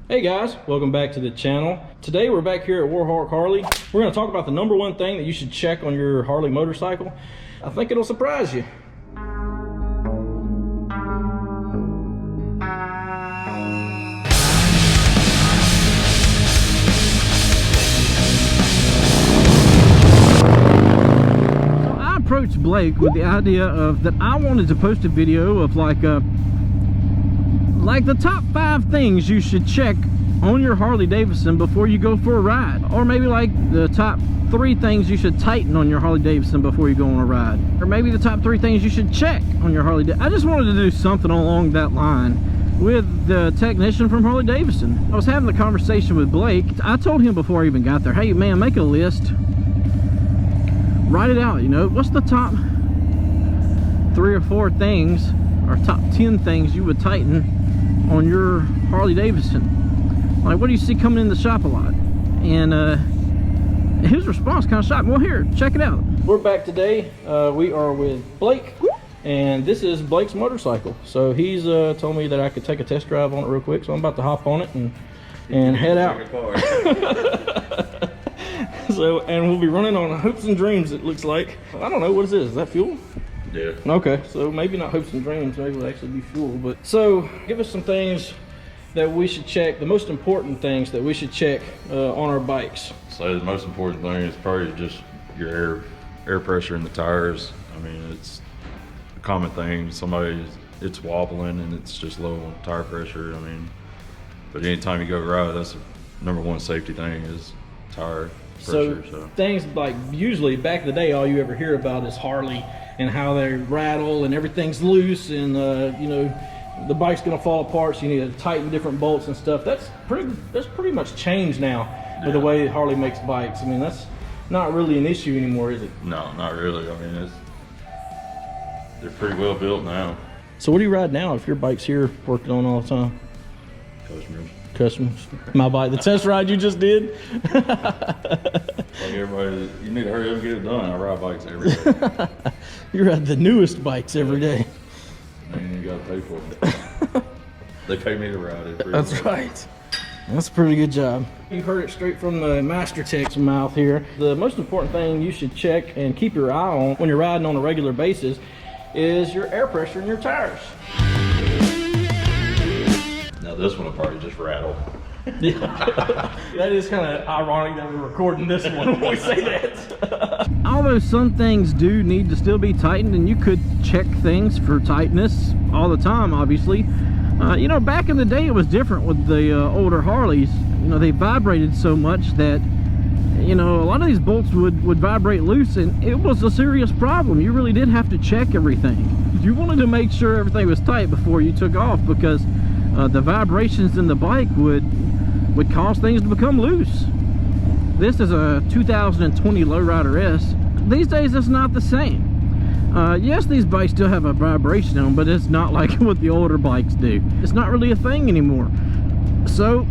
Hey guys, welcome back to the channel. Today we're back here at Warhawk Harley. We're going to talk about the #1 thing that you should check on your Harley motorcycle. I think it'll surprise you. So I approached Blake with the idea of that I wanted to post a video of like the top 5 things you should check on your Harley Davidson before you go for a ride, or maybe like the top 3 things you should tighten on your Harley Davidson before you go on a ride, or maybe the top 3 things you should check on your Harley I just wanted to do something along that line with the technician from Harley Davidson. I was having the conversation with Blake. I told him before I even got there, hey man, make a list, write it out, you know, what's the top 3 or 4 things or top 10 things you would tighten on your Harley Davidson. Like, what do you see coming in the shop a lot? And his response kind of shocked me. Well, here, check it out. We're back today. We are with Blake, and this is Blake's motorcycle. So he's told me that I could take a test drive on it real quick, so I'm about to hop on it and head out. So, and we'll be running on hopes and dreams, it looks like. I don't know, what is this? Is that fuel? Yeah. Okay, so maybe not hopes and dreams, maybe it'll actually be fuel. But so give us some things that we should check, the most important things that we should check on our bikes. So the most important thing is probably just your air pressure in the tires. I mean, it's a common thing. It's wobbling and it's just low on tire pressure. I mean, but anytime you go ride, that's the #1 safety thing is tire pressure. So things like, usually back in the day, all you ever hear about is Harley and how they rattle and everything's loose, and you know, the bike's gonna fall apart, so you need to tighten different bolts and stuff. That's pretty much changed now with the way Harley makes bikes. I mean, that's not really an issue anymore, is it? No, not really. I mean, they're pretty well built now. So what do you ride now if your bike's here working on all the time? Customers. My bike, the test ride you just did. Like everybody, you need to hurry up and get it done. I ride bikes every day. You ride the newest bikes every day. Man, you gotta pay for it. They pay me to ride it. That's right. That's a pretty good job. You heard it straight from the Master Tech's mouth here. The most important thing you should check and keep your eye on when you're riding on a regular basis is your air pressure in your tires. Now this one will probably just rattle. Yeah. That is kind of ironic that we're recording this one when we say that. Although some things do need to still be tightened, and you could check things for tightness all the time, obviously. You know, back in the day it was different with the older Harleys. You know, they vibrated so much that, you know, a lot of these bolts would vibrate loose, and it was a serious problem. You really did have to check everything. You wanted to make sure everything was tight before you took off, because the vibrations in the bike would cause things to become loose. This is a 2020 Lowrider S. These days it's not the same. Yes, these bikes still have a vibration on them, but it's not like what the older bikes do. It's not really a thing anymore. So,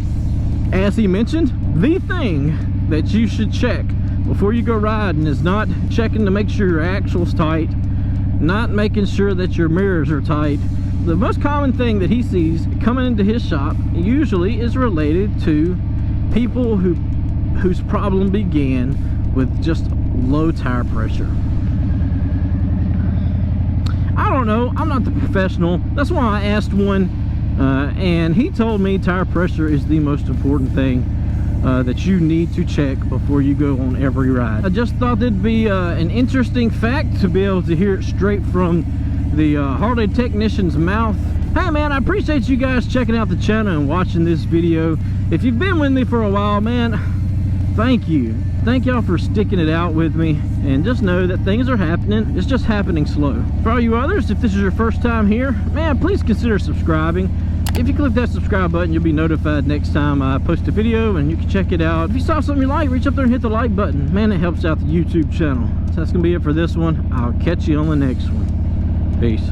as he mentioned, the thing that you should check before you go riding is not checking to make sure your axle's tight, not making sure that your mirrors are tight. The most common thing that he sees coming into his shop usually is related to people whose problem began with just low tire pressure. I don't know, I'm not the professional. That's why I asked one, and he told me tire pressure is the most important thing that you need to check before you go on every ride. I just thought it'd be an interesting fact to be able to hear it straight from the Harley technician's mouth. Hey man, I appreciate you guys checking out the channel and watching this video. If you've been with me for a while, man, thank you. Thank y'all for sticking it out with me, and just know that things are happening. It's just happening slow. For all you others, if this is your first time here, man, please consider subscribing. If you click that subscribe button, you'll be notified next time I post a video, and you can check it out. If you saw something you like, reach up there and hit the like button. Man, it helps out the YouTube channel. So that's gonna be it for this one. I'll catch you on the next one. Peace.